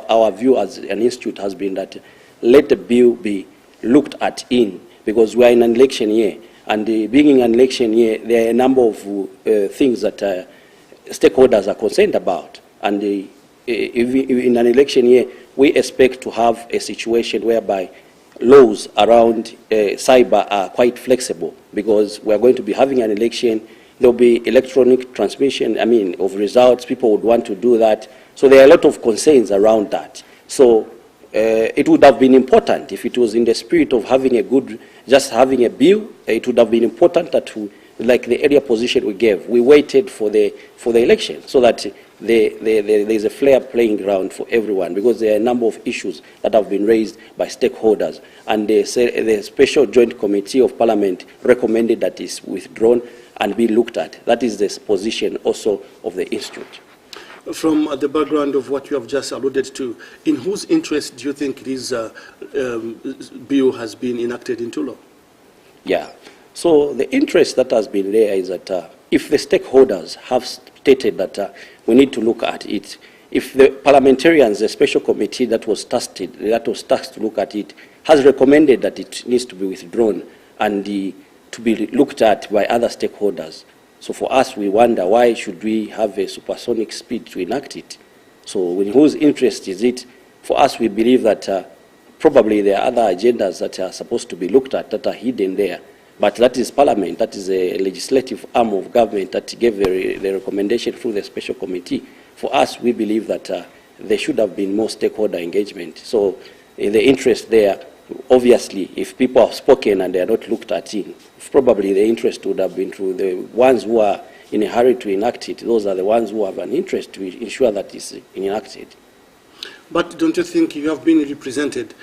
our view as an institute has been that let the bill be looked at in, because we are in an election year, and being in an election year, there are a number of things that stakeholders are concerned about. And in an election year, we expect to have a situation whereby laws around cyber are quite flexible, because we are going to be having an election. There will be electronic transmission, of results. People would want to do that. So there are a lot of concerns around that. So it would have been important if it was in the spirit of having just having a bill. It would have been important that, like the earlier position we gave, we waited for the election so that there is a fair playing ground for everyone, because there are a number of issues that have been raised by stakeholders, and the Special Joint Committee of Parliament recommended that it's withdrawn and be looked at. That is the position also of the Institute. From the background of what you have just alluded to, in whose interest do you think this bill has been enacted into law? Yeah. So the interest that has been there is that if the stakeholders have stated that we need to look at it, if the parliamentarians, the special committee that was tasked to look at it, has recommended that it needs to be withdrawn and to be looked at by other stakeholders. So for us, we wonder, why should we have a supersonic speed to enact it? So in whose interest is it? For us, we believe that probably there are other agendas that are supposed to be looked at that are hidden there. But that is Parliament, that is a legislative arm of government that gave the recommendation through the special committee. For us, we believe that there should have been more stakeholder engagement. So in the interest there, obviously, if people have spoken and they are not looked at in, probably the interest would have been through the ones who are in a hurry to enact it. Those are the ones who have an interest to ensure that it's enacted. But don't you think you have been represented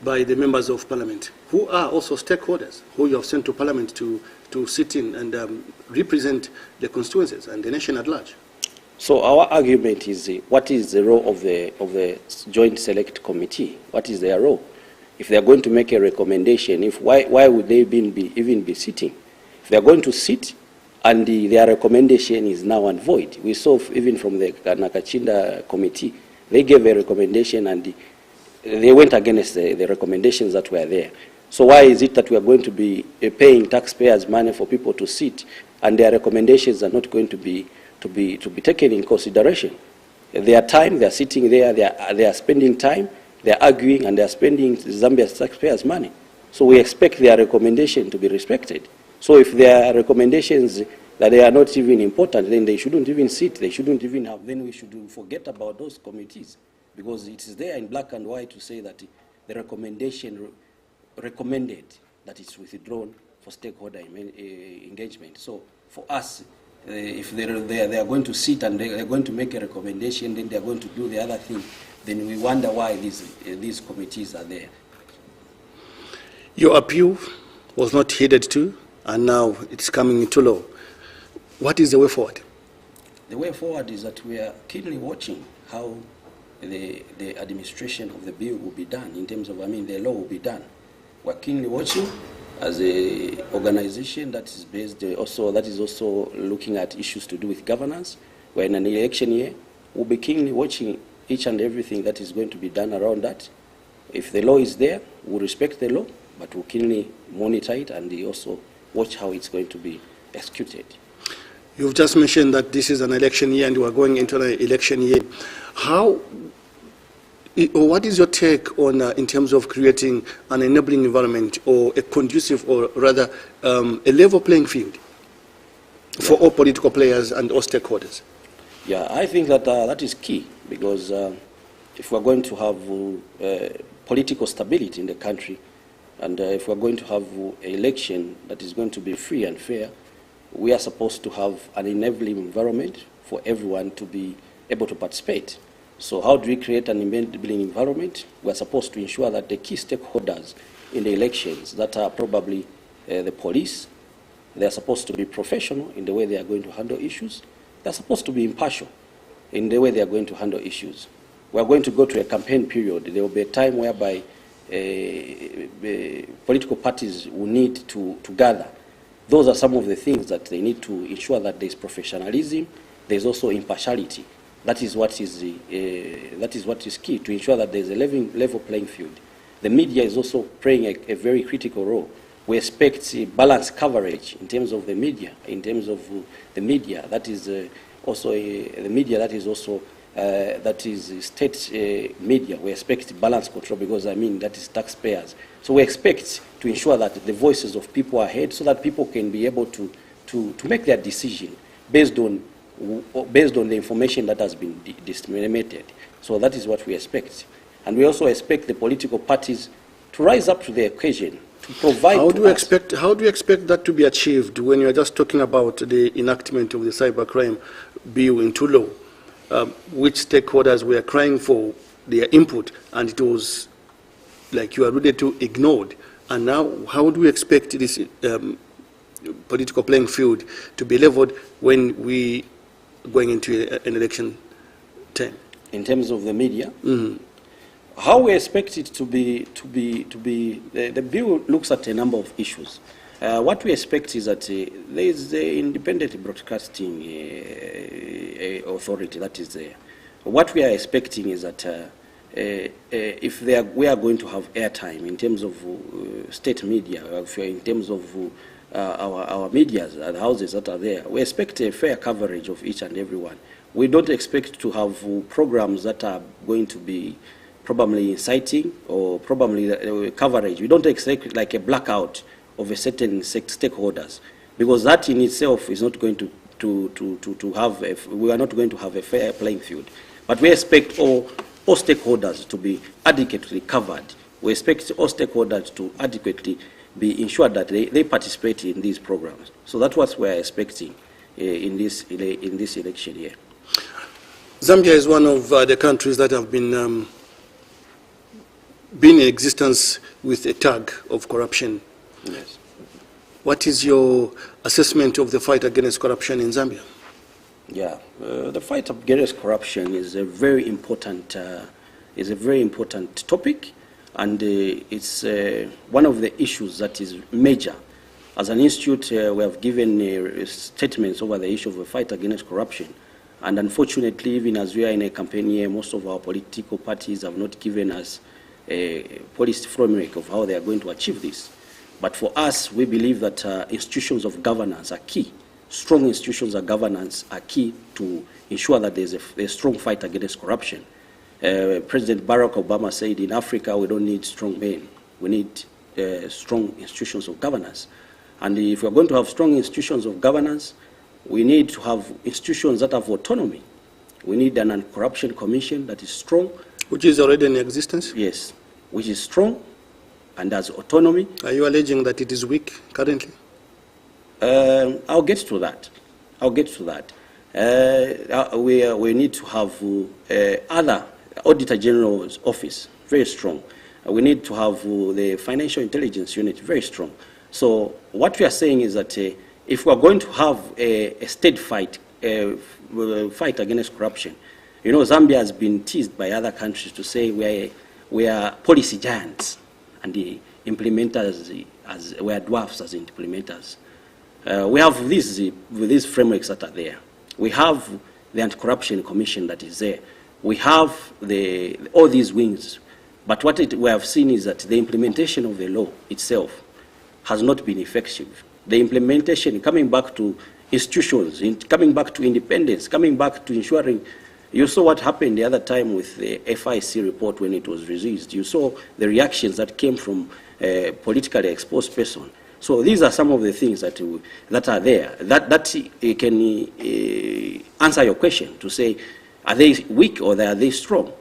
by the members of Parliament, who are also stakeholders, who you have sent to Parliament to sit in and represent the constituencies and the nation at large? So our argument is, what is the role of the Joint Select Committee? What is their role? If they are going to make a recommendation, why would they even be sitting? If they are going to sit and their recommendation is now and void. We saw even from the Nakachinda committee, they gave a recommendation and they went against the recommendations that were there. So why is it that we are going to be paying taxpayers' money for people to sit and their recommendations are not going to be taken in consideration? Their time, they are sitting there, they are spending time, they are arguing, and they are spending Zambia's taxpayers' money. So we expect their recommendation to be respected. So if their recommendations that they are not even important, then they shouldn't even sit, they shouldn't even have, then we should forget about those committees, because it is there in black and white to say that the recommendation recommended that it's withdrawn for stakeholder engagement. So for us, if they are going to sit and they are going to make a recommendation, then they are going to do the other thing, then we wonder why these committees are there. Your appeal was not heeded to, and now it's coming into law. What is the way forward? The way forward is that we are keenly watching how the administration of the bill will be done, in terms of, the law will be done. We're keenly watching as an organization that is based that is also looking at issues to do with governance. We're in an election year. We'll be keenly watching each and everything that is going to be done around that. If the law is there, we'll respect the law, but we'll keenly monitor it and also watch how it's going to be executed. You've just mentioned that this is an election year and we are going into an election year. What is your take on, in terms of creating an enabling environment or a conducive, or rather a level playing field for all political players and all stakeholders? Yeah, I think that that is key, because if we're going to have political stability in the country, and if we're going to have an election that is going to be free and fair, we are supposed to have an enabling environment for everyone to be able to participate. So how do we create an enabling environment? We're supposed to ensure that the key stakeholders in the elections, that are probably the police, they're supposed to be professional in the way they are going to handle issues. They're supposed to be impartial in the way they are going to handle issues. We're going to go to a campaign period. There will be a time whereby political parties will need to gather. Those are some of the things that they need to ensure, that there's professionalism, there's also impartiality. That is what is key, to ensure that there's a level playing field. The media is also playing a very critical role. We expect balanced coverage in terms of the media, that is also the media that is also that is state media. We expect balanced control, because that is taxpayers. So we expect to ensure that the voices of people are heard, so that people can be able to make their decision based on the information that has been disseminated. So that is what we expect. And we also expect the political parties to rise up to the occasion, to provide how do you expect that to be achieved when you are just talking about the enactment of the cybercrime bill into law, which stakeholders were crying for their input, and it was, like you alluded to, ignored? And now, how do we expect this political playing field to be leveled when we going into an election term? In terms of the media, how we expect it to be, the bill looks at a number of issues. What we expect is that there is the independent broadcasting authority that is there. What we are expecting is that if we are going to have airtime in terms of state media, in terms of our media, the houses that are there, we expect a fair coverage of each and every one. We don't expect to have programs that are going to be probably inciting or probably coverage. We don't expect like a blackout of a certain stakeholders, because that in itself is not going to have we are not going to have a fair playing field. But we expect all stakeholders to be adequately covered. We expect all stakeholders to adequately be ensured that they participate in these programs. So that's what we are expecting in this election year. Zambia is one of the countries that have been in existence with a tag of corruption. Yes. What is your assessment of the fight against corruption in Zambia? Yeah, the fight against corruption is a very important topic, and it's one of the issues that is major. As an institute, we have given statements over the issue of the fight against corruption. And unfortunately, even as we are in a campaign year, most of our political parties have not given us a policy framework of how they are going to achieve this. But for us, we believe that institutions of governance are key. Strong institutions of governance are key to ensure that there's a strong fight against corruption. President Barack Obama said, in Africa, we don't need strong men. We need strong institutions of governance. And if we're going to have strong institutions of governance, we need to have institutions that have autonomy. We need an anti-corruption commission that is strong. Which is already in existence? Yes, which is strong and has autonomy. Are you alleging that it is weak currently? I'll get to that. We need to have other Auditor General's office, very strong. We need to have the Financial Intelligence Unit, very strong. So what we are saying is that if we are going to have a state fight against corruption, you know, Zambia has been teased by other countries to say we are policy giants, and the implementers we are dwarfs as implementers. We have these frameworks that are there. We have the Anti-Corruption Commission that is there. We have all these wings. But what we have seen is that the implementation of the law itself has not been effective. The implementation, coming back to institutions, coming back to independence, coming back to ensuring. You saw what happened the other time with the FIC report when it was released. You saw the reactions that came from a politically exposed person. So these are some of the things that are there that can answer your question to say, are they weak or are they strong?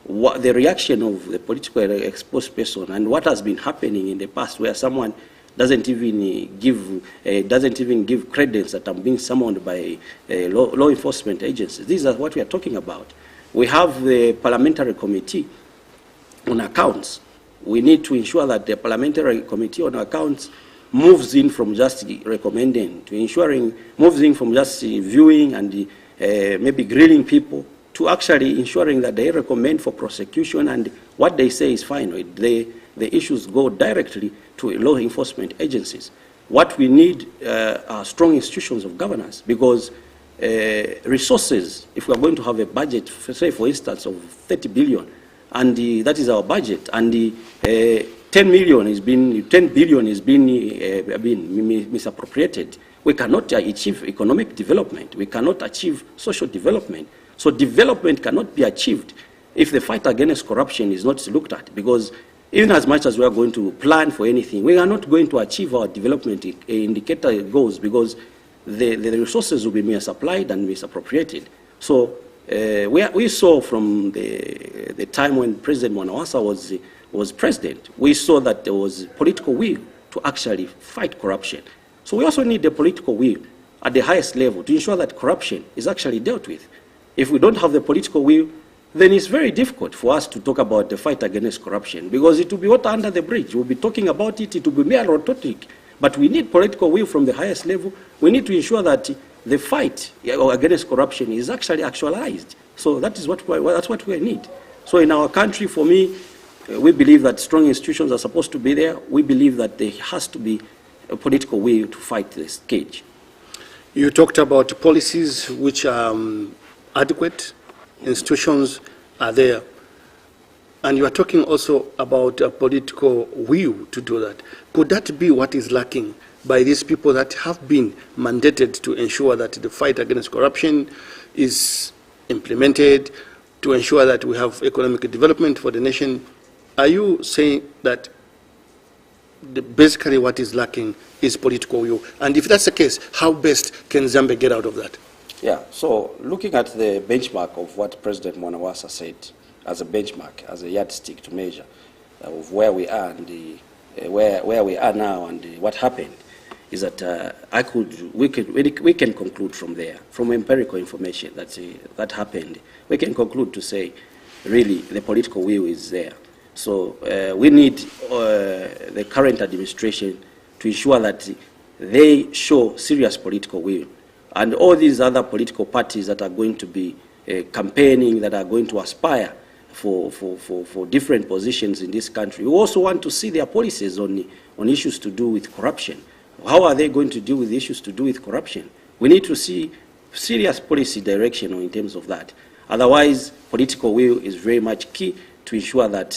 What the reaction of the politically exposed person and what has been happening in the past, where someone doesn't even give credence that I'm being summoned by law enforcement agencies. These are what we are talking about. We have the parliamentary committee on accounts. We need to ensure that the parliamentary committee on accounts moves in from just recommending to ensuring, moves in from just viewing and maybe grilling people to actually ensuring that they recommend for prosecution, and what they say is fine. The issues go directly to law enforcement agencies. What we need are strong institutions of governance, because resources, if we are going to have a budget, say for instance, of 30 billion, and that is our budget, and 10 billion is being misappropriated, we cannot achieve economic development. We cannot achieve social development. So development cannot be achieved if the fight against corruption is not looked at, because even as much as we are going to plan for anything, we are not going to achieve our development indicator goals, because the resources will be misapplied and misappropriated. So we saw from the time when President Mwanawasa was president, we saw that there was political will to actually fight corruption. So we also need the political will at the highest level to ensure that corruption is actually dealt with. If we don't have the political will, then it's very difficult for us to talk about the fight against corruption, because it will be water under the bridge. We'll be talking about it, it will be mere rhetoric. But we need political will from the highest level. We need to ensure that the fight against corruption is actually actualized. So that's what we need. So in our country, for me, we believe that strong institutions are supposed to be there. We believe that there has to be a political will to fight this cage. You talked about policies which are adequate, institutions are there. And you are talking also about a political will to do that. Could that be what is lacking by these people that have been mandated to ensure that the fight against corruption is implemented, to ensure that we have economic development for the nation? Are you saying that basically what is lacking is political will? And if that's the case, how best can Zambia get out of that? Yeah, so looking at the benchmark of what President Mwanawasa said, as a benchmark, as a yardstick to measure of where we are and where we are now and what happened, is that we can conclude from there, from empirical information that happened. We can conclude to say, really, the political will is there. So we need the current administration to ensure that they show serious political will. And all these other political parties that are going to be campaigning, that are going to aspire for different positions in this country, we also want to see their policies on issues to do with corruption. How are they going to deal with issues to do with corruption? We need to see serious policy direction in terms of that. Otherwise, political will is very much key to ensure that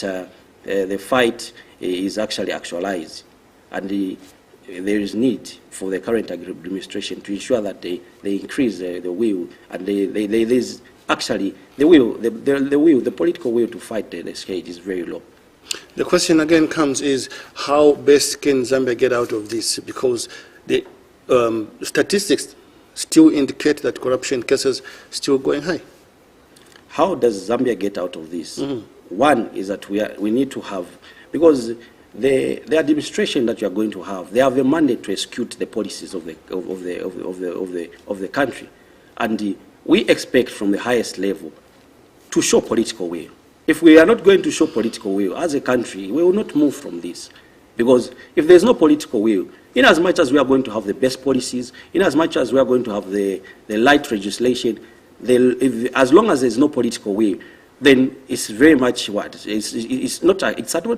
the fight is actually actualized. And there is need for the current administration to ensure that they increase the will, and there's actually the political will to fight the scourge is very low. The question again comes is, how best can Zambia get out of this? Because the statistics still indicate that corruption cases still going high. How does Zambia get out of this? Mm-hmm. One is that we need to have, because the administration that you are going to have, they have a mandate to execute the policies of the country, and we expect from the highest level to show political will. If we are not going to show political will as a country, we will not move from this, because if there is no political will, in as much as we are going to have the best policies, in as much as we are going to have the light legislation, as long as there is no political will, then it's very much it's not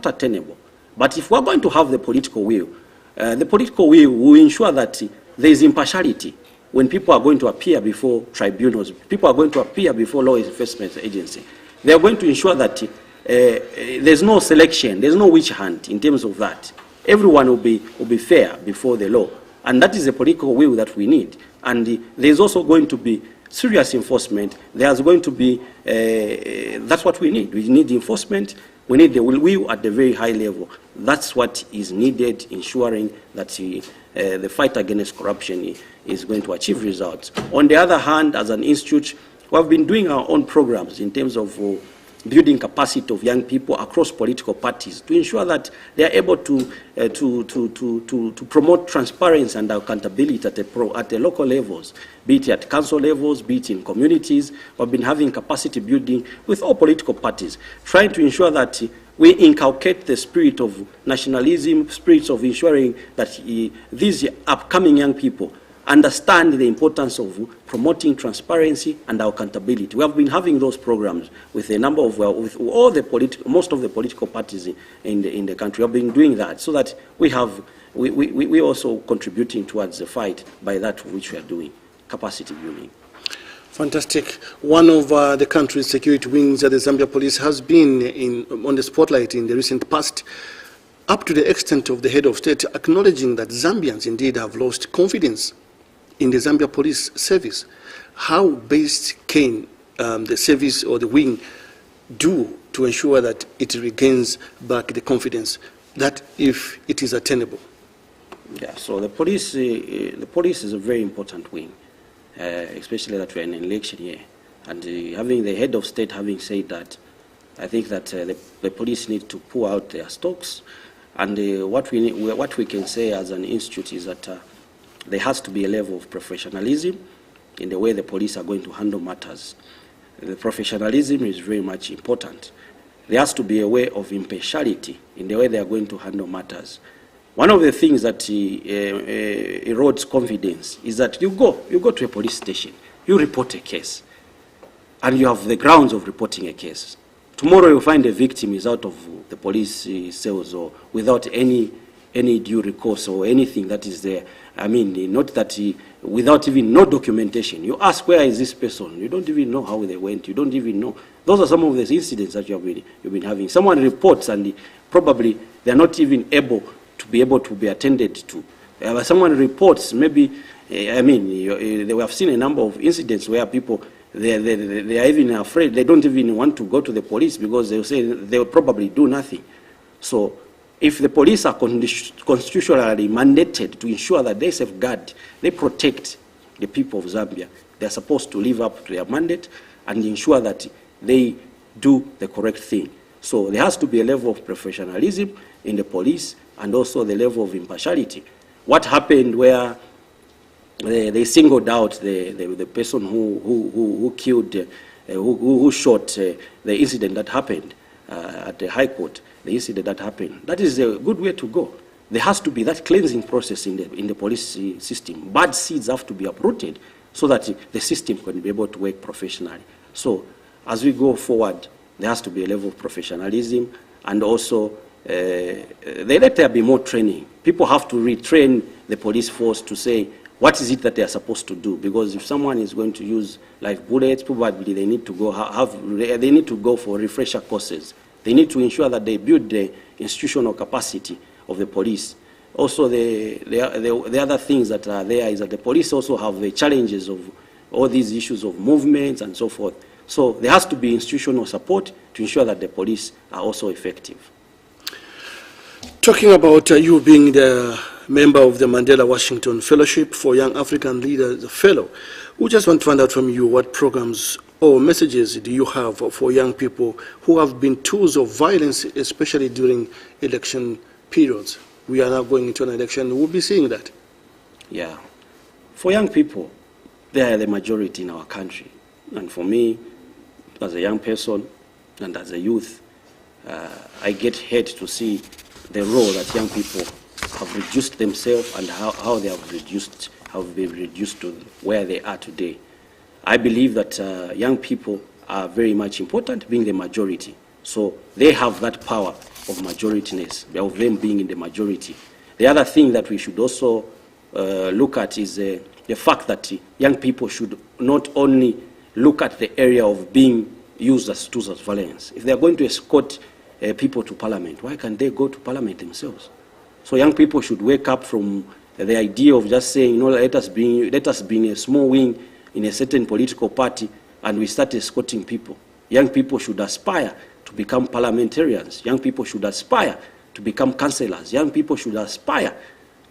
attainable. But if we are going to have the political will will ensure that there is impartiality when people are going to appear before tribunals, people are going to appear before law enforcement agency. They are going to ensure that there's no selection, there's no witch hunt in terms of that. Everyone will be fair before the law, and that is the political will that we need. And there's also going to be serious enforcement. There's going to be that's what we need. We need enforcement. We need the will at the very high level. That's what is needed, ensuring that the fight against corruption is going to achieve results. On the other hand, as an institute, we have been doing our own programs in terms of building capacity of young people across political parties to ensure that they are able to promote transparency and accountability at the local levels, be it at council levels, be it in communities. We've been having capacity building with all political parties, trying to ensure that we inculcate the spirit of nationalism, spirits of ensuring that these upcoming young people understand the importance of promoting transparency and accountability. We have been having those programs with a number of, with all the most of the political parties in the country. We have been doing that so that we also contributing towards the fight by that which we are doing, capacity building. Fantastic. One of the country's security wings at the Zambia police has been on the spotlight in the recent past, up to the extent of the head of state acknowledging that Zambians indeed have lost confidence in the Zambia police service. How best can the service or the wing do to ensure that it regains back the confidence, that if it is attainable? Yeah, so the police is a very important wing, especially that we're in an election year. And having the head of state having said that, I think that the police need to pull out their stocks. And what we can say as an institute is that there has to be a level of professionalism in the way the police are going to handle matters. The professionalism is very much important. There has to be a way of impartiality in the way they are going to handle matters. One of the things that erodes confidence is that you go to a police station, you report a case, and you have the grounds of reporting a case. Tomorrow you find a victim is out of the police cells or without any due recourse or anything that is there. I mean, not that without even no documentation. You ask, where is this person? You don't even know how they went. You don't even know. Those are some of the incidents that you've been having. Someone reports and probably they're not even able to be attended to. Someone reports, maybe, I mean, we have seen a number of incidents where people, they are even afraid. They don't even want to go to the police because they'll say they'll probably do nothing. So if the police are constitutionally mandated to ensure that they safeguard, they protect the people of Zambia, they're supposed to live up to their mandate and ensure that they do the correct thing. So there has to be a level of professionalism in the police and also the level of impartiality. What happened where they singled out the person who killed, who shot the incident that happened at the High Court, the incident that happened, that is a good way to go. There has to be that cleansing process in the police system. Bad seeds have to be uprooted so that the system can be able to work professionally. So as we go forward, there has to be a level of professionalism, and also let there be more training. People have to retrain the police force to say, what is it that they are supposed to do? Because if someone is going to use live bullets, probably they need to go for refresher courses. They need to ensure that they build the institutional capacity of the police. Also, the other things that are there is that the police also have the challenges of all these issues of movements and so forth. So there has to be institutional support to ensure that the police are also effective. Talking about you being the member of the Mandela Washington Fellowship for Young African Leaders Fellow, we just want to find out from you what programs or messages do you have for young people who have been tools of violence, especially during election periods? We are now going into an election. We'll be seeing that. Yeah. For young people, they are the majority in our country. And for me, as a young person and as a youth, I get hurt to see the role that young people have reduced themselves and how they have been reduced to where they are today. I believe that young people are very much important, being the majority. So they have that power of majorityness, of them being in the majority. The other thing that we should also look at is the fact that young people should not only look at the area of being used as tools of violence. If they are going to escort people to parliament, why can't they go to parliament themselves? So young people should wake up from the idea of just saying, no, let us be in a small wing in a certain political party and we start escorting people. Young people should aspire to become parliamentarians. Young people should aspire to become councillors. Young people should aspire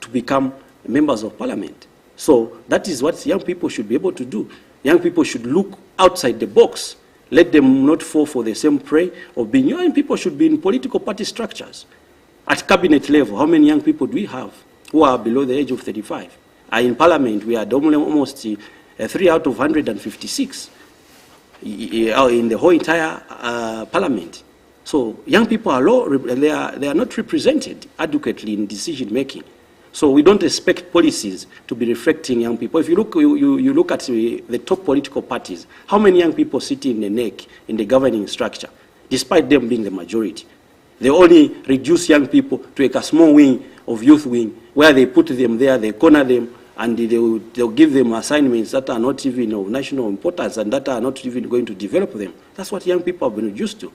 to become members of parliament. So that is what young people should be able to do. Young people should look outside the box. Let them not fall for the same prey of being young people should be in political party structures. At cabinet level, how many young people do we have who are below the age of 35? In parliament, we are almost 3 out of 156 in the whole entire parliament. So young people are low, they are not represented adequately in decision making. So we don't expect policies to be reflecting young people. If you look at the top political parties, how many young people sit in the NEC, in the governing structure, despite them being the majority? They only reduce young people to a small wing of youth wing, where they put them there, they corner them, and they'll give them assignments that are not even of national importance and that are not even going to develop them. That's what young people have been used to.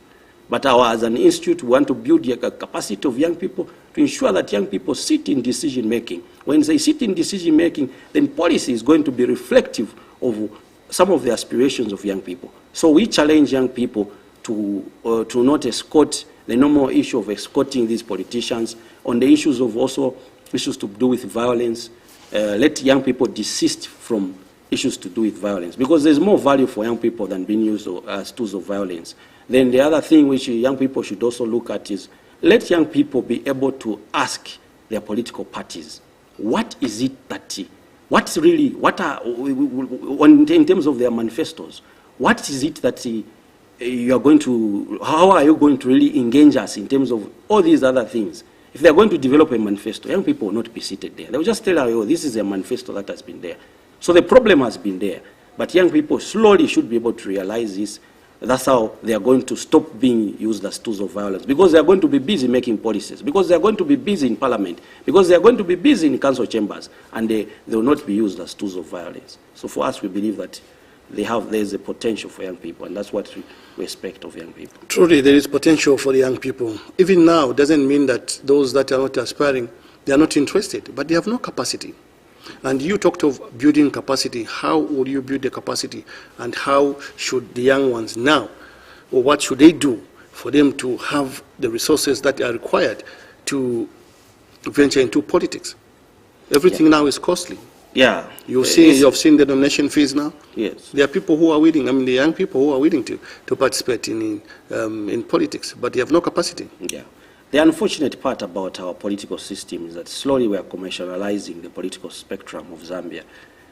But as an institute, we want to build the capacity of young people to ensure that young people sit in decision-making. When they sit in decision-making, then policy is going to be reflective of some of the aspirations of young people. So we challenge young people to not escort the normal issue of escorting these politicians on the issues of also issues to do with violence. Let young people desist from issues to do with violence, because there's more value for young people than being used as tools of violence. Then the other thing which young people should also look at is let young people be able to ask their political parties, what is it that, what's really, what are, in terms of their manifestos, what is it that you are going to, how are you going to really engage us in terms of all these other things? If they're going to develop a manifesto, young people will not be seated there. They will just tell you, oh, this is a manifesto that has been there. So the problem has been there. But young people slowly should be able to realize this. That's how they are going to stop being used as tools of violence, because they are going to be busy making policies, because they are going to be busy in parliament, because they are going to be busy in council chambers, and they will not be used as tools of violence. So for us, we believe that there is a potential for young people, and that's what we expect of young people. Truly, there is potential for the young people. Even now, doesn't mean that those that are not aspiring, they are not interested, but they have no capacity. And you talked of building capacity. How would you build the capacity? And how should the young ones now, or what should they do for them to have the resources that are required to venture into politics? Everything now is costly. Yeah. You have seen the donation fees now? Yes. There are people who are willing, the young people who are willing to participate in politics, but they have no capacity. Yeah. The unfortunate part about our political system is that slowly we are commercializing the political spectrum of Zambia.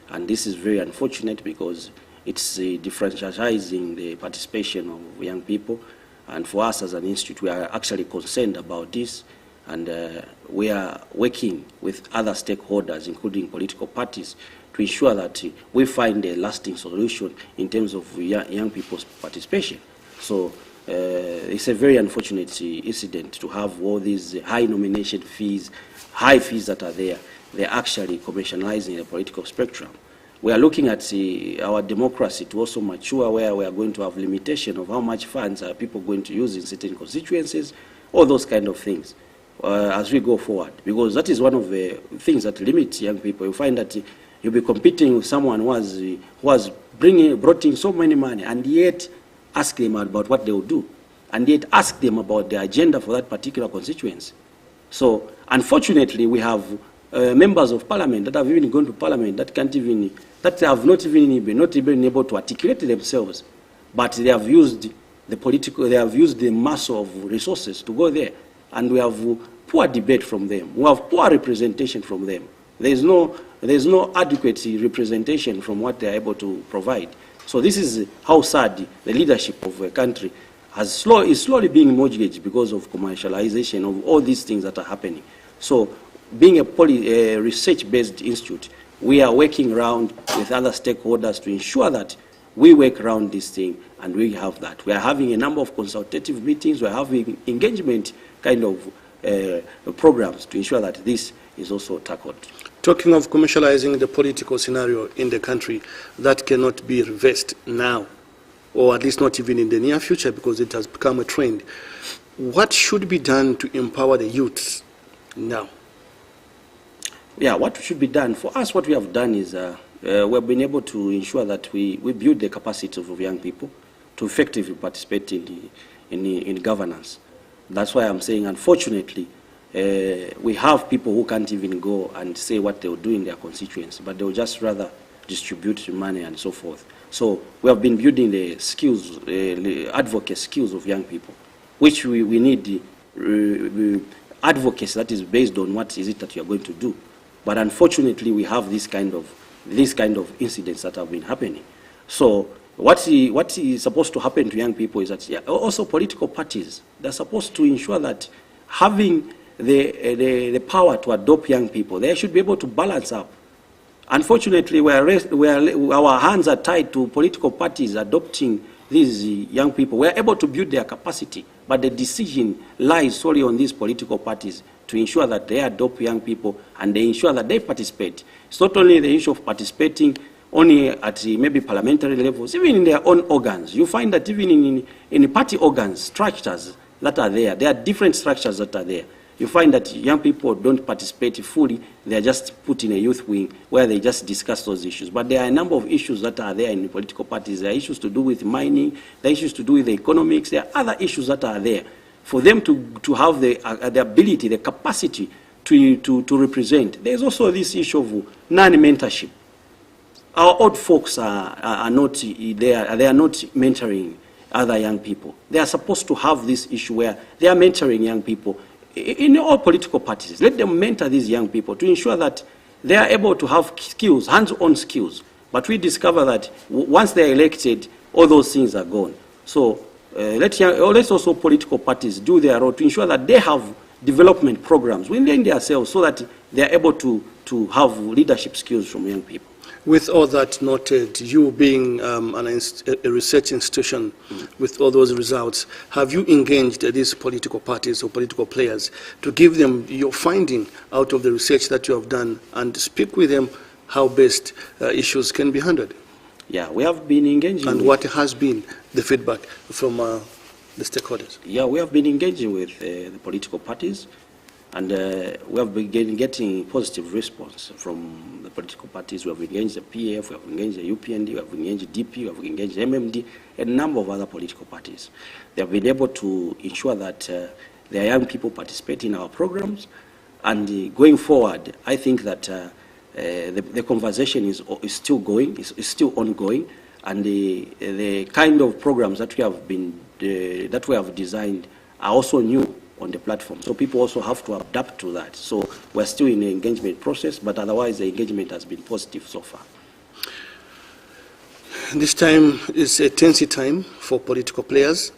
And this is very unfortunate because it's differentializing the participation of young people. And for us as an institute, we are actually concerned about this. And we are working with other stakeholders, including political parties, to ensure that we find a lasting solution in terms of young people's participation. So it's a very unfortunate incident to have all these high nomination fees, high fees that are there. They're actually commercializing the political spectrum. We are looking at our democracy to also mature, where we are going to have limitation of how much funds are people going to use in certain constituencies, all those kind of things as we go forward. Because that is one of the things that limits young people. You find that you'll be competing with someone who has brought in so many money, and yet ask them about what they will do, and yet ask them about the agenda for that particular constituency. So, unfortunately, we have members of parliament that have even gone to parliament that have not even able to articulate themselves, but they have used the mass of resources to go there, and we have poor debate from them. We have poor representation from them. There's no adequate representation from what they are able to provide. So this is how sad the leadership of a country is slowly being mortgaged because of commercialization of all these things that are happening. So being a research-based institute, we are working around with other stakeholders to ensure that we work around this thing, and we have that. We are having a number of consultative meetings. We are having engagement kind of programs to ensure that this is also tackled. Talking of commercializing the political scenario in the country, that cannot be reversed now, or at least not even in the near future, because it has become a trend. What should be done to empower the youths now? Yeah, what should be done? For us, what we have done is we've been able to ensure that we build the capacity of young people to effectively participate in governance. That's why I'm saying, unfortunately, we have people who can't even go and say what they'll do in their constituency, but they'll just rather distribute money and so forth. So we have been building the skills, advocate skills of young people, which we need advocacy that is based on what is it that you are going to do. But unfortunately, we have this kind of incidents that have been happening. So what is supposed to happen to young people is that also political parties, they're supposed to ensure that having the power to adopt young people, they should be able to balance up. Unfortunately, our hands are tied to political parties adopting these young people. We're able to build their capacity, but the decision lies solely on these political parties to ensure that they adopt young people and they ensure that they participate. It's not only the issue of participating only at maybe parliamentary levels, even in their own organs. You find that even in party organs, structures that are there are different structures that are there. You find that young people don't participate fully. They are just put in a youth wing where they just discuss those issues. But there are a number of issues that are there in the political parties. There are issues to do with mining. There are issues to do with the economics. There are other issues that are there for them to have the ability, the capacity to represent. There's also this issue of non-mentorship. Our old folks are not there. They are not mentoring other young people. They are supposed to have this issue where they are mentoring young people in all political parties. Let them mentor these young people to ensure that they are able to have skills, hands-on skills. But we discover that once they are elected, all those things are gone. So let's also political parties do their role to ensure that they have development programs within themselves so that they are able to have leadership skills from young people. With all that noted, you being a research institution with all those results, have you engaged these political parties or political players to give them your finding out of the research that you have done and speak with them how best issues can be handled? Yeah, we have been engaging. And what has been the feedback from the stakeholders? Yeah, we have been engaging with the political parties. And we have been getting positive response from the political parties. We have engaged the PF, we have engaged the UPND, we have engaged DP, we have engaged MMD, and a number of other political parties. They have been able to ensure that their young people participate in our programs. And going forward, I think that the conversation is still going, is still ongoing, and the kind of programs that we have designed are also new on the platform. So people also have to adapt to that. So we're still in the engagement process, but otherwise the engagement has been positive so far. This time is a tensy time for political players.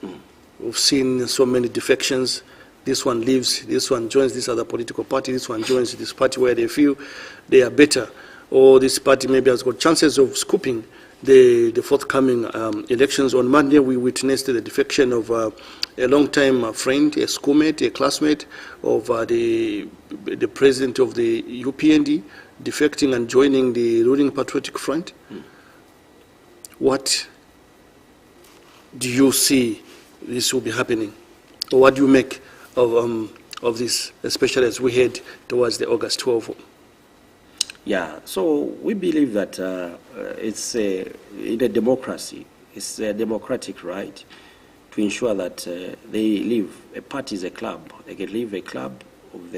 We've seen so many defections. This one leaves, this one joins this other political party, this one joins this party where they feel they are better, or this party maybe has got chances of scooping the forthcoming elections. On Monday, we witnessed the defection of a long-time friend, a schoolmate, a classmate of the president of the UPND, defecting and joining the ruling Patriotic Front. What do you see this will be happening? Or what do you make of this, especially as we head towards the August 12? Yeah, so we believe that it's in a democracy, it's a democratic right to ensure that they leave. A party is a club. They can leave a club of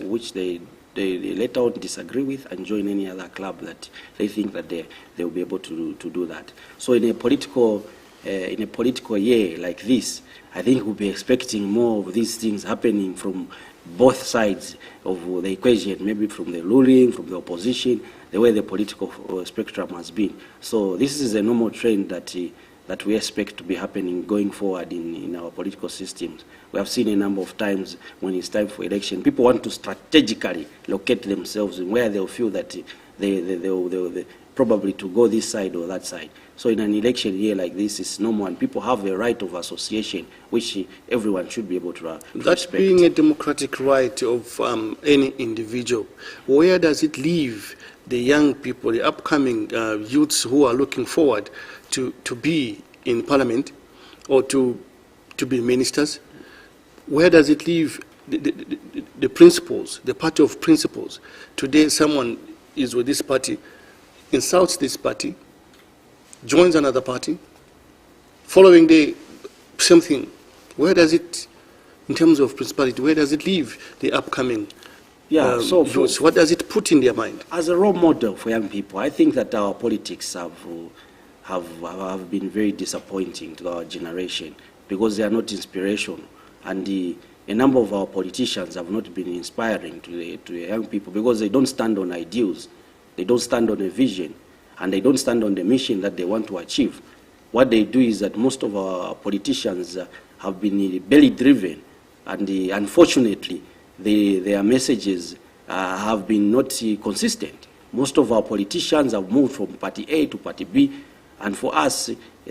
which they later on disagree with and join any other club that they think that they will be able to do that. So in a political year like this, I think we'll be expecting more of these things happening from both sides of the equation, maybe from the ruling, from the opposition, the way the political spectrum has been. So this is a normal trend that we expect to be happening going forward in our political systems. We have seen a number of times when it's time for election, people want to strategically locate themselves in where they'll feel that they'll probably to go this side or that side. So in an election year like this, it's normal, and people have a right of association, which everyone should be able to respect. That being a democratic right of any individual, where does it leave the young people, the upcoming youths who are looking forward to be in parliament or to be ministers? Where does it leave the principles, the party of principles? Today someone is with this party, insults this party, joins another party, following the same thing. Where does it, in terms of principality, where does it leave the upcoming youths? What does it put in their mind? As a role model for young people, I think that our politics have been very disappointing to our generation because they are not inspirational, and a number of our politicians have not been inspiring to the young people because they don't stand on ideals, they don't stand on a vision, and they don't stand on the mission that they want to achieve. What they do is that most of our politicians have been belly-driven, and unfortunately, their messages have been not consistent. Most of our politicians have moved from party A to party B, And for us,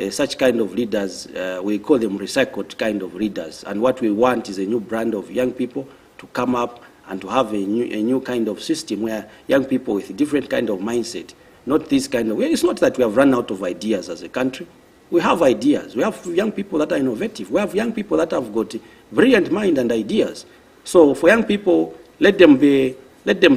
such kind of leaders, we call them recycled kind of leaders. And what we want is a new brand of young people to come up and to have a new kind of system where young people with a different kind of mindset, not this kind of, it's not that we have run out of ideas as a country. We have ideas. We have young people that are innovative. We have young people that have got brilliant mind and ideas. So for young people, let them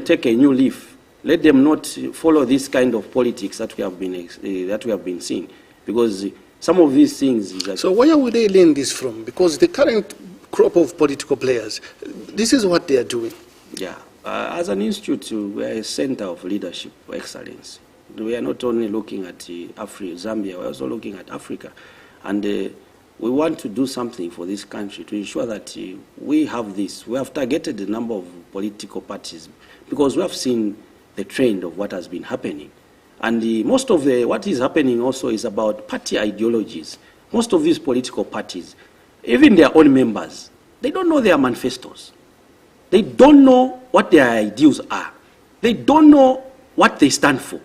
take a new leaf. Let them not follow this kind of politics that we have been seeing, because some of these things is like. So where would they learn this from? Because the current crop of political players, this is what they are doing. Yeah, as an institute, we are a center of leadership excellence. We are not only looking at Zambia, we're also looking at Africa. And we want to do something for this country to ensure that we have this. We have targeted the number of political parties because we have seen the trend of what has been happening. And most of what is happening also is about party ideologies. Most of these political parties, even their own members, they don't know their manifestos. They don't know what their ideals are. They don't know what they stand for.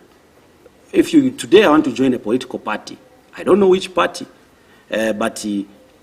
If today I want to join a political party, I don't know which party, but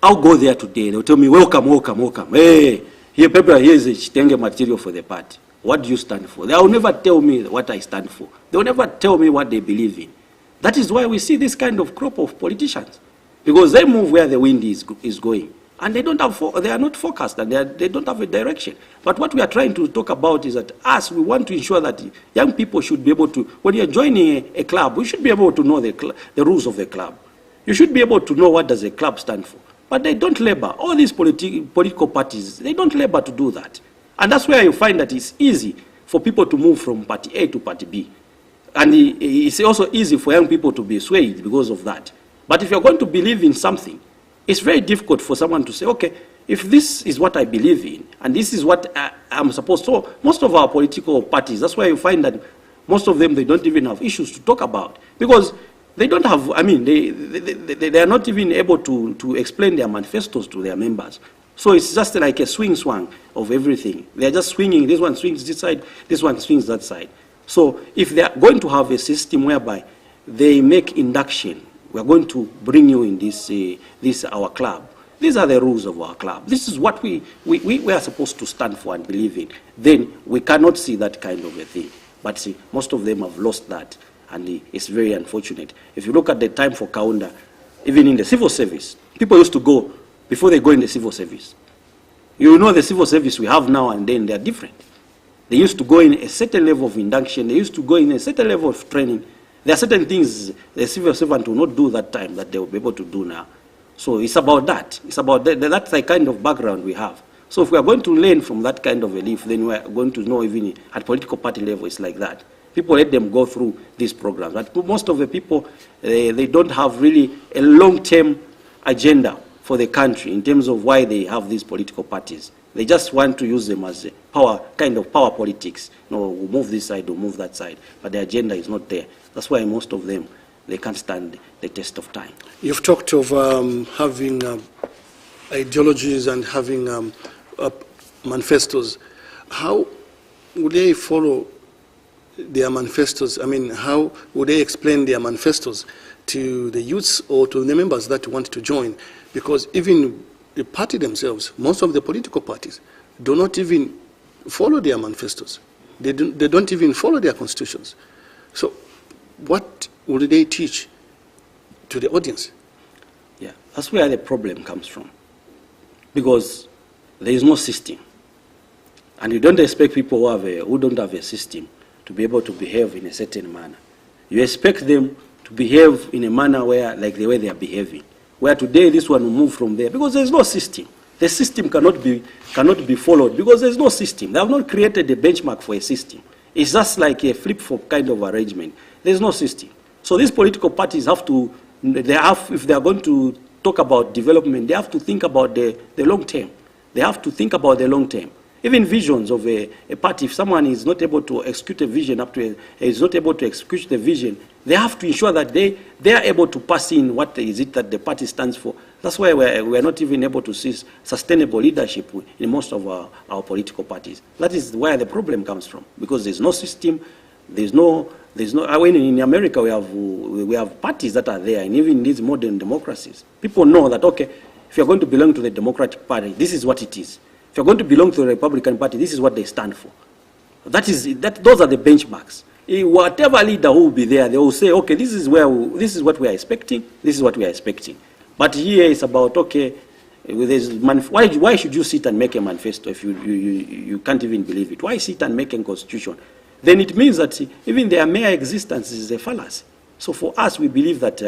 I'll go there today. They'll tell me, welcome, welcome, welcome. Hey, here is a chitenge material for the party. What do you stand for? They will never tell me what I stand for. They will never tell me what they believe in. That is why we see this kind of crop of politicians, because they move where the wind is going. And they are not focused, and they don't have a direction. But what we are trying to talk about is that we want to ensure that young people should be able to, when you're joining a club, we should be able to know the rules of the club. You should be able to know what does a club stand for. But they don't labor. All these political parties, they don't labor to do that. And that's where you find that it's easy for people to move from party A to party B. And it's also easy for young people to be swayed because of that. But if you're going to believe in something, it's very difficult for someone to say, okay, if this is what I believe in, and this is what I'm supposed to. So most of our political parties, that's why you find that most of them, they don't even have issues to talk about. Because they don't have, they are not even able to explain their manifestos to their members. So it's just like a swing of everything. They're just swinging, this one swings this side, this one swings that side. So if they're going to have a system whereby they make induction, we're going to bring you in this our club. These are the rules of our club. This is what we are supposed to stand for and believe in. Then we cannot see that kind of a thing. But see, most of them have lost that, and it's very unfortunate. If you look at the time for Kaunda, even in the civil service, people used to go before they go in the civil service. You know the civil service we have now and then, they are different. They used to go in a certain level of induction. They used to go in a certain level of training. There are certain things the civil servant will not do that time that they will be able to do now. So it's about that. It's about that's the kind of background we have. So if we are going to learn from that kind of a leaf, then we are going to know even at political party level it's like that. People let them go through these programs. But most of the people, they don't have really a long-term agenda for the country in terms of why they have these political parties. They just want to use them as a power politics. No, we'll move this side, we'll move that side. But the agenda is not there. That's why most of them, they can't stand the test of time. You've talked of having ideologies and having manifestos. How would they follow their manifestos? I mean, how would they explain their manifestos to the youths or to the members that want to join? Because even the party themselves, most of the political parties, do not even follow their manifestos. They don't even follow their constitutions. So what would they teach to the audience? Yeah, that's where the problem comes from. Because there is no system. And you don't expect people who don't have a system to be able to behave in a certain manner. You expect them to behave in a manner like the way they are behaving. Where today this one will move from there, because there's no system. The system cannot be followed because there's no system. They have not created a benchmark for a system. It's just like a flip-flop kind of arrangement. There's no system. So these political parties have to, if they are going to talk about development, they have to think about the long term. They have to think about the long term. Even visions of a party, if someone is not able to execute a vision is not able to execute the vision, they have to ensure that they are able to pass in what is it that the party stands for. That's why we are not even able to see sustainable leadership in most of our political parties. That is where the problem comes from, because there's no system. I mean, in America we have parties that are there, and even in these modern democracies, people know that, okay, if you're going to belong to the Democratic Party, this is what it is. If you're going to belong to the Republican Party, this is what they stand for. Those are the benchmarks. Whatever leader who will be there, they will say, okay, this is what we are expecting, this is what we are expecting. But here it's about, okay, why should you sit and make a manifesto if you can't even believe it? Why sit and make a constitution? Then it means that even their mere existence is a fallacy. So for us, we believe that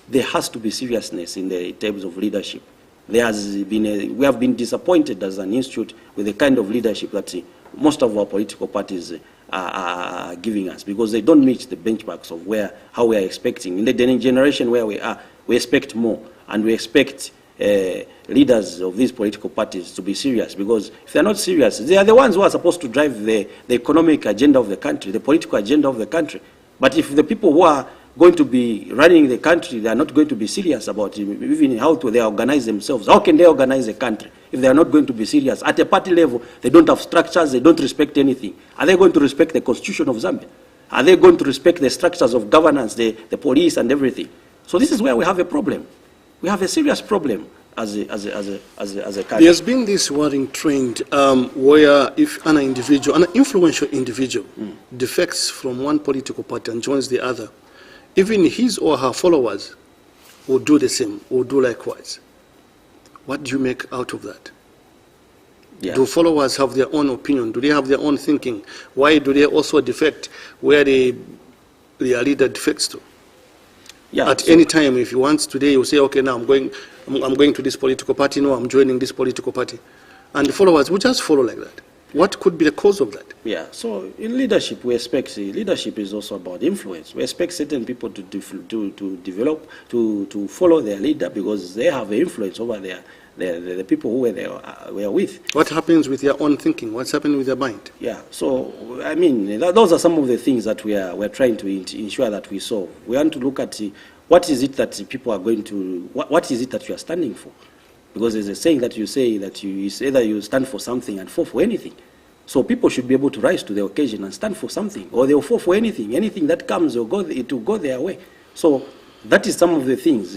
there has to be seriousness in the terms of leadership. We have been disappointed as an institute with the kind of leadership that most of our political parties are giving us, because they don't meet the benchmarks of how we are expecting. In the generation where we are, we expect more, and we expect leaders of these political parties to be serious, because if they're not serious, they are the ones who are supposed to drive the economic agenda of the country, the political agenda of the country. But if the people who are going to be running the country, they are not going to be serious about even how they organize themselves. How can they organize a country if they are not going to be serious? At a party level, they don't have structures, they don't respect anything. Are they going to respect the constitution of Zambia? Are they going to respect the structures of governance, the police and everything? So this is where we have a problem. We have a serious problem as a country. There's been this worrying trend where if an influential individual defects from one political party and joins the other, even his or her followers will do the same, will do likewise. What do you make out of that? Yeah. Do followers have their own opinion? Do they have their own thinking? Why do they also defect where their leader defects to? Yeah, at any time, if you want today, you say, okay, now I'm going to this political party, no, I'm joining this political party. And the followers will just follow like that. What could be the cause of that? Yeah, so in leadership, we expect, leadership is also about influence. We expect certain people to develop, to follow their leader, because they have influence over the people who were with. What happens with their own thinking? What's happening with their mind? Yeah, so, I mean, those are some of the things that we're trying to ensure that we solve. We want to look at what is it that people are going to, what is it that you are standing for? Because there's a saying that you say that it's either you stand for something and fall for anything. So people should be able to rise to the occasion and stand for something, or they'll fall for anything. Anything that comes, it will go their way. So that is some of the things.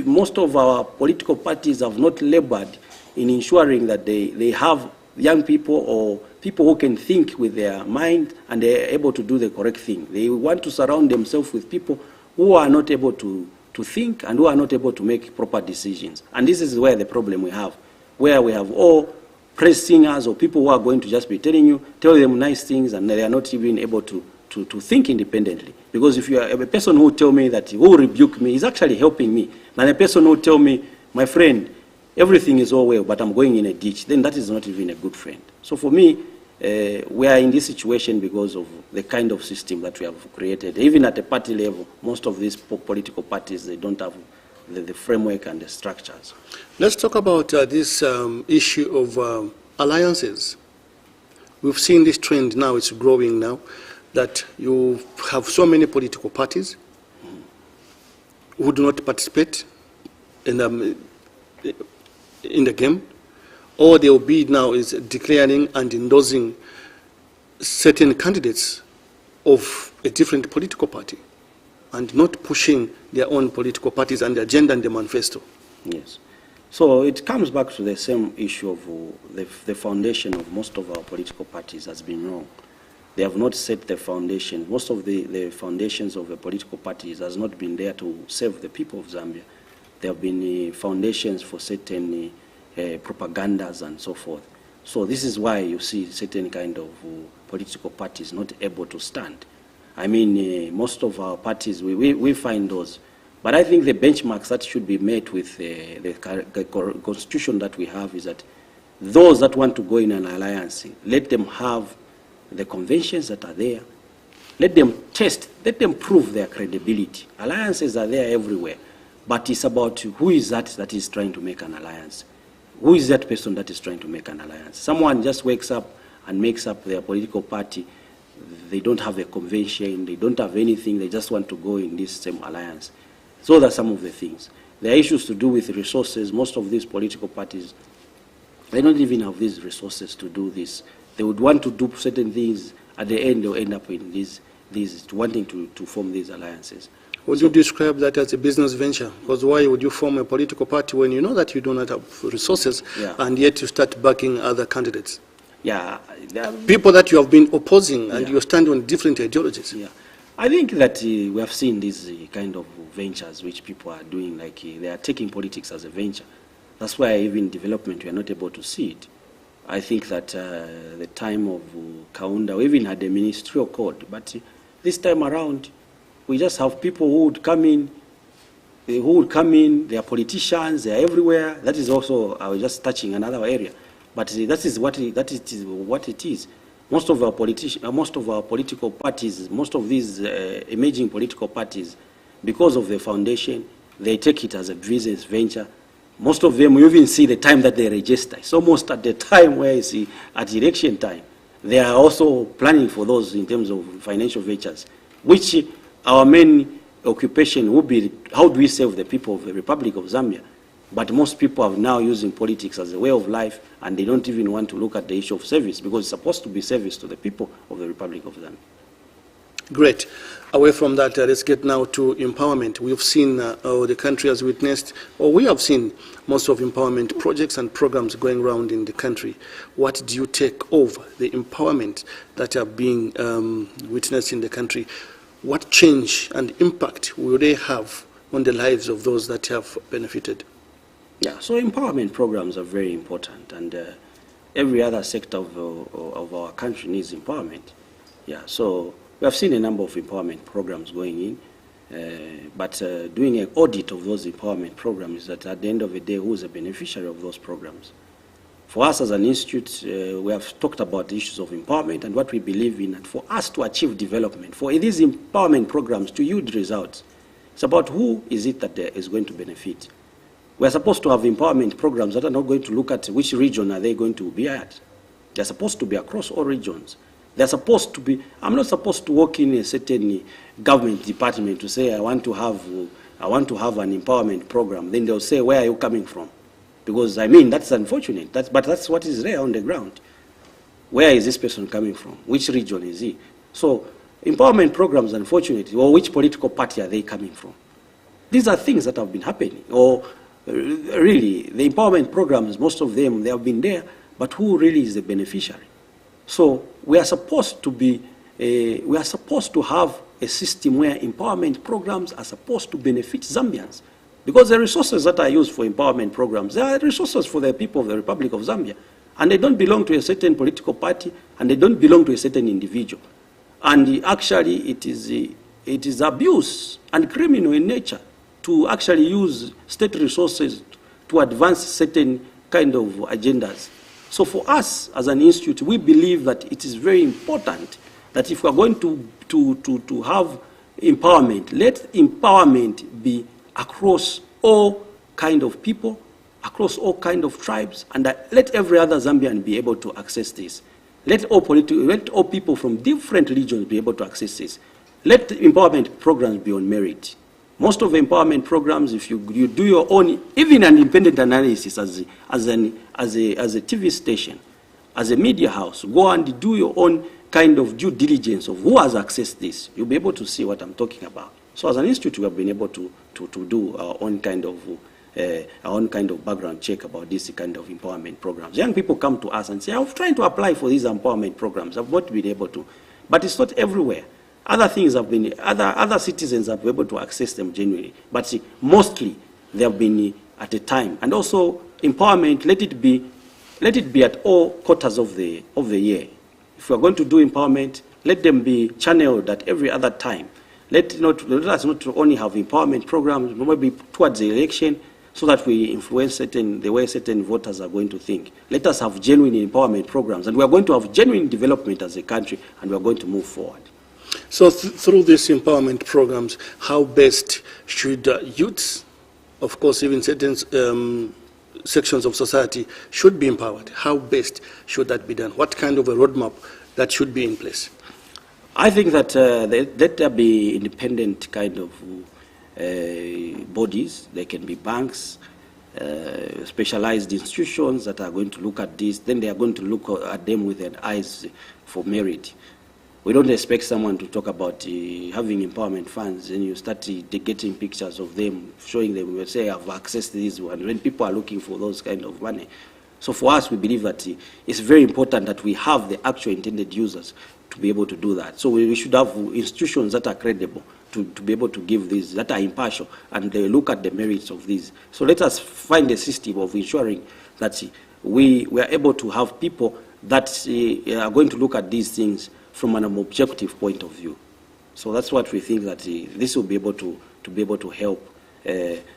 Most of our political parties have not labored in ensuring that they have young people or people who can think with their mind and they're able to do the correct thing. They want to surround themselves with people who are not able to think and who are not able to make proper decisions. And this is where the problem we have, where we have all praise singers or people who are going to just be tell them nice things, and they are not even able to think independently. Because if you are a person who tell me that, who rebuke me, is actually helping me. And a person who tell me, my friend, everything is all well, but I'm going in a ditch, then that is not even a good friend. So for me, we are in this situation because of the kind of system that we have created. Even at a party level, most of these political parties, they don't have the framework and the structures. Let's talk about this issue of alliances. We've seen this trend now, it's growing now, that you have so many political parties who do not participate in the game. All they will be now is declaring and endorsing certain candidates of a different political party and not pushing their own political parties and the agenda and the manifesto. Yes. So it comes back to the same issue of the foundation of most of our political parties has been wrong. They have not set the foundation. Most of the foundations of the political parties has not been there to serve the people of Zambia. There have been foundations for certain propagandas and so forth. So this is why you see certain kind of political parties not able to stand. I mean, most of our parties, we find those. But I think the benchmarks that should be met with the constitution that we have is that those that want to go in an alliance, let them have the conventions that are there. Let them test, let them prove their credibility. Alliances are there everywhere. But it's about who is that is trying to make an alliance. Who is that person that is trying to make an alliance? Someone just wakes up and makes up their political party. They don't have a convention. They don't have anything. They just want to go in this same alliance. So those are some of the things. There are issues to do with resources. Most of these political parties, they don't even have these resources to do this. They would want to do certain things. At the end, they'll end up in these wanting to form these alliances. Would you describe that as a business venture? Because why would you form a political party when you know that you do not have resources, and yet you start backing other candidates? Yeah. People that you have been opposing, and you stand on different ideologies. Yeah. I think that we have seen these kind of ventures which people are doing, like they are taking politics as a venture. That's why even development, we are not able to see it. I think that the time of Kaunda, we even had a ministerial code, but this time around, we just have people who would come in, they are politicians, they are everywhere. That is also, I was just touching another area. But that is what it is. Most of our political parties, most of these emerging political parties, because of the foundation, they take it as a business venture. Most of them, you even see the time that they register. It's almost at the time where you see at election time. They are also planning for those in terms of financial ventures, which our main occupation would be how do we serve the people of the Republic of Zambia. But most people are now using politics as a way of life, and they don't even want to look at the issue of service, because it's supposed to be service to the people of the Republic of Zambia. Great. Away from that, let's get now to empowerment. We've seen, the country has witnessed, or we have seen most of empowerment projects and programs going around in the country. What do you take over the empowerment that are being witnessed in the country? What change and impact will they have on the lives of those that have benefited? Yeah, so empowerment programs are very important, and every other sector of our country needs empowerment. Yeah, so we have seen a number of empowerment programs going in, but doing an audit of those empowerment programs is that at the end of the day, who is a beneficiary of those programs? For us as an institute, we have talked about the issues of empowerment and what we believe in, and for us to achieve development, for these empowerment programs to yield results, it's about who is it that is going to benefit. We're supposed to have empowerment programs that are not going to look at which region are they going to be at. They're supposed to be across all regions. They're supposed to be, I'm not supposed to work in a certain government department to say I want to have an empowerment program. Then they'll say, where are you coming from? Because, I mean, that's unfortunate. But that's what is there on the ground. Where is this person coming from? Which region is he? So empowerment programs, unfortunately, or which political party are they coming from? These are things that have been happening. Or really, the empowerment programs, most of them, they have been there, but who really is the beneficiary? So we are supposed to be, we are supposed to have a system where empowerment programs are supposed to benefit Zambians. Because the resources that are used for empowerment programs, they are resources for the people of the Republic of Zambia. And they don't belong to a certain political party, and they don't belong to a certain individual. And actually, it is abuse and criminal in nature to actually use state resources to advance certain kind of agendas. So for us as an institute, we believe that it is very important that if we are going to have empowerment, let empowerment be across all kind of people, across all kind of tribes, and let every other Zambian be able to access this. Let all people from different regions be able to access this. Let empowerment programs be on merit. Most of the empowerment programs, if you do your own, even an independent analysis as a TV station, as a media house, go and do your own kind of due diligence of who has accessed this. You'll be able to see what I'm talking about. So as an institute, we have been able to do our own kind of background check about this kind of empowerment programs. Young people come to us and say, I'm trying to apply for these empowerment programs. I've not been able to. But it's not everywhere. Other things have been, other citizens have been able to access them genuinely. But mostly, they have been at a time. And also, empowerment, let it be at all quarters of the year. If we are going to do empowerment, let them be channeled at every other time. Let us not only have empowerment programs, maybe towards the election, so that we influence the way certain voters are going to think. Let us have genuine empowerment programs, and we are going to have genuine development as a country, and we are going to move forward. So through these empowerment programs, how best should youths, of course even certain sections of society, should be empowered? How best should that be done? What kind of a roadmap that should be in place? I think that let there be independent kind of bodies. They can be banks, specialized institutions that are going to look at this. Then they are going to look at them with their eyes for merit. We don't expect someone to talk about having empowerment funds, and you start getting pictures of them, showing them, we say, I've accessed this one, when people are looking for those kind of money. So for us, we believe that it's very important that we have the actual intended users to be able to do that. So we should have institutions that are credible to be able to give these, that are impartial, and they look at the merits of these. So let us find a system of ensuring that we are able to have people that are going to look at these things from an objective point of view. So that's what we think, that this will be able to help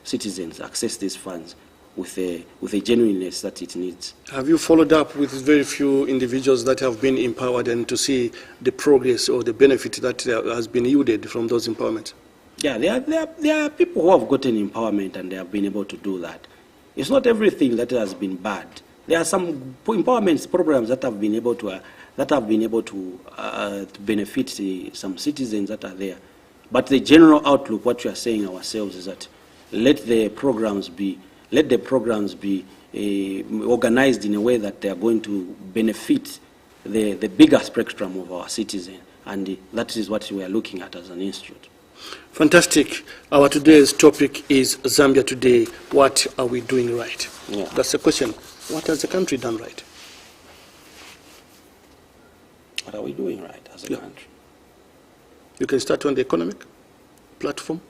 citizens access these funds with a genuineness that it needs. Have you followed up with very few individuals that have been empowered and to see the progress or the benefit that has been yielded from those empowerments? Yeah, there are people who have gotten empowerment and they have been able to do that. It's not everything that has been bad. There are some empowerment programs that have been able to benefit some citizens that are there. But the general outlook, what we are saying ourselves, is that let the programs be organized in a way that they are going to benefit the bigger spectrum of our citizens, and that is what we are looking at as an institute. Fantastic. Our today's topic is Zambia today. What are we doing right? Yeah. That's the question. What has the country done right? What are we doing right as a country? You can start on the economic platform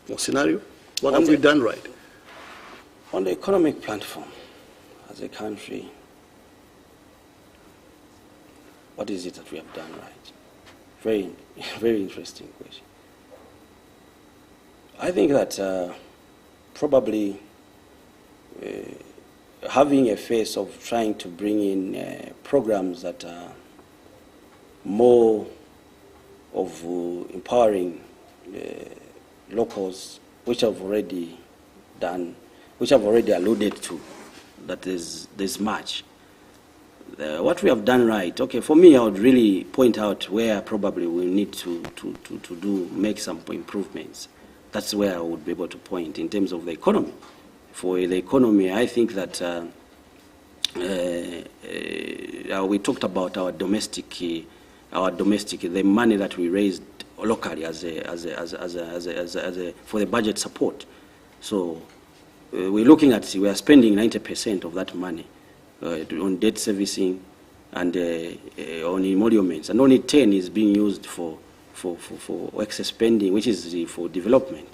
or scenario. What have we done right? On the economic platform, as a country, what is it that we have done right? Very, very interesting question. I think that probably having a face of trying to bring in programs that are more of empowering locals, which I've already done, which I've already alluded to, that there's much. What we have done right, okay, for me, I would really point out where probably we need to make some improvements. That's where I would be able to point in terms of the economy. For the economy, I think that we talked about our domestic, the money that we raised locally for the budget support. So we're looking at, we are spending 90% of that money on debt servicing and on emoluments, and only 10 is being used for excess spending, which is for development.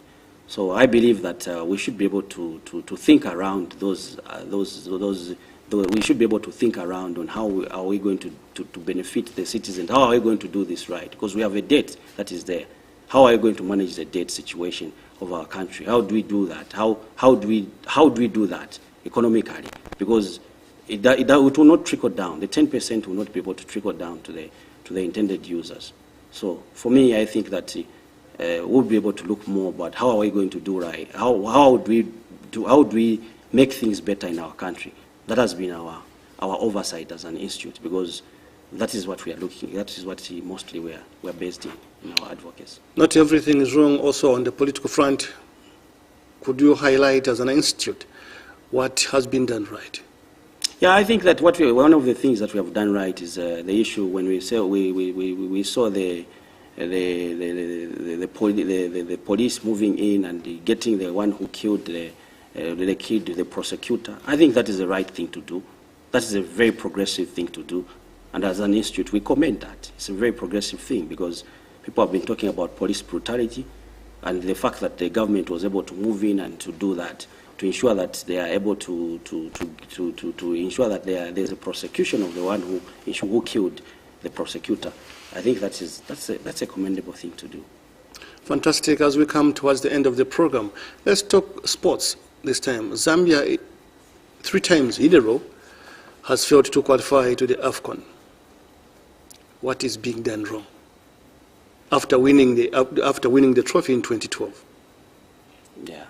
So I believe that we should be able to think around we should be able to think around on how are we going to benefit the citizens. How are we going to do this right? Because we have a debt that is there. How are we going to manage the debt situation of our country? How do we do that? How do we do that economically? Because it will not trickle down. The 10% will not be able to trickle down to the intended users. So for me, I think that we'll be able to look more about how are we going to do right. How do we make things better in our country? That has been our oversight as an institute, because that is what we are looking. That is what mostly we're based in our advocacy. Not everything is wrong. Also on the political front, could you highlight as an institute what has been done right? Yeah, I think that one of the things that we have done right is the issue when we saw the police moving in and getting the one who killed the prosecutor. I think that is the right thing to do. That is a very progressive thing to do. And as an institute, we commend that. It's a very progressive thing, because people have been talking about police brutality, and the fact that the government was able to move in and to do that, to ensure that they are able to ensure that there's a prosecution of the one who killed the prosecutor. I think that's a commendable thing to do. Fantastic. As we come towards the end of the program, let's talk sports this time. Zambia, 3 times in a row, has failed to qualify to the AFCON. What is being done wrong after winning the trophy in 2012? Yeah.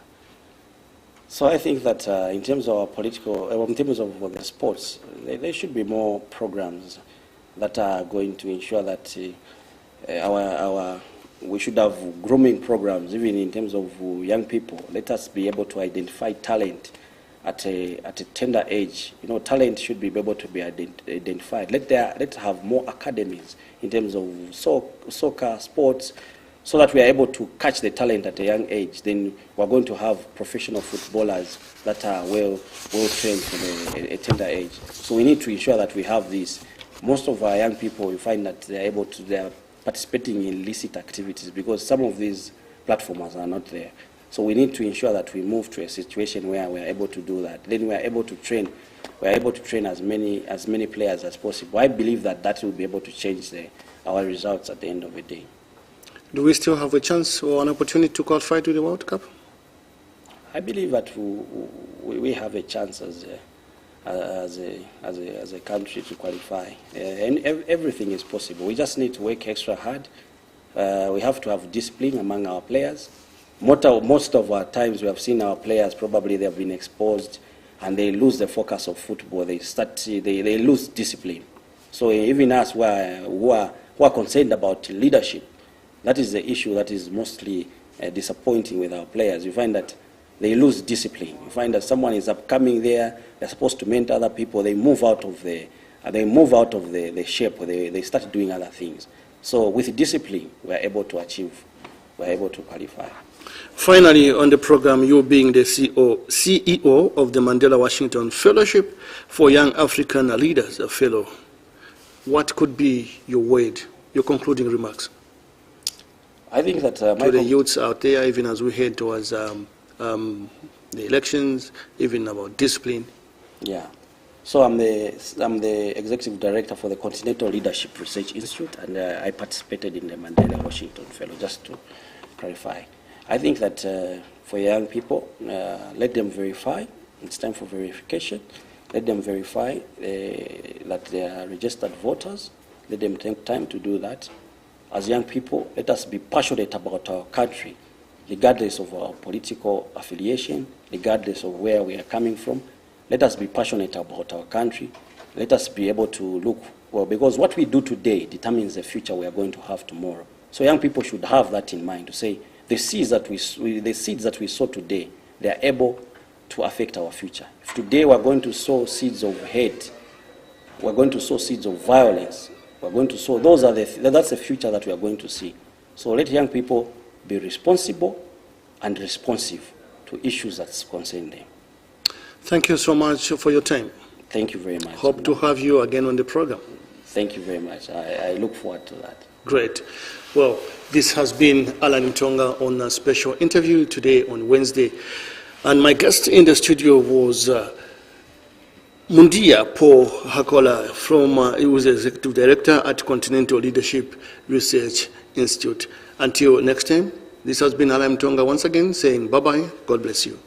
So I think that in terms of our in terms of the sports, there should be more programs that are going to ensure that we should have grooming programs, even in terms of young people. Let us be able to identify talent at a tender age. You know, talent should be able to be identified. Let's have more academies in terms of soccer, sports, so that we are able to catch the talent at a young age. Then we're going to have professional footballers that are well trained from a tender age. So we need to ensure that we have this. Most of our young people, you find that they are participating in illicit activities because some of these platforms are not there. So we need to ensure that we move to a situation where we are able to do that. Then we are able to train. We are able to train as many players as possible. I believe that will be able to change our results at the end of the day. Do we still have a chance or an opportunity to qualify to the World Cup? I believe that we have a chance as a country to qualify, and everything is possible. We just need to work extra hard. We have to have discipline among our players. Most of our times we have seen our players, probably they have been exposed and they lose the focus of football. They lose discipline. So even us who are concerned about leadership, that is the issue that is mostly disappointing with our players. You find that they lose discipline. You find that someone is upcoming there, they're supposed to mentor other people, they move out of the shape, or they start doing other things. So with discipline, we're able to achieve, we're able to qualify. Finally, on the program, you being the CEO of the Mandela Washington Fellowship for Young African Leaders, a fellow, what could be your word, your concluding remarks? I think that to the youths out there, even as we head towards the elections, even about discipline. Yeah. So I'm the executive director for the Continental Leadership Research Institute, and I participated in the Mandela Washington Fellow, just to clarify. I think that for young people, let them verify. It's time for verification. Let them verify that they are registered voters. Let them take time to do that. As young people, let us be passionate about our country, regardless of our political affiliation, regardless of where we are coming from. Let us be passionate about our country. Let us be able to look, well, because what we do today determines the future we are going to have tomorrow. So young people should have that in mind, to say the seeds that we sow today, they are able to affect our future. If today we are going to sow seeds of hate, we are going to sow seeds of violence, we are going to sow, that's the future that we are going to see. So let young people be responsible and responsive to issues that concern them. Thank you so much for your time. Thank you very much. Hope to have you again on the program. Thank you very much. I look forward to that. Great. Well, this has been Alan Mtonga on a special interview today on Wednesday. And my guest in the studio was Mundia Paul Hakoola, he was Executive Director at Continental Leadership Research Institute. Until next time, this has been Alan Mtonga once again saying bye-bye, God bless you.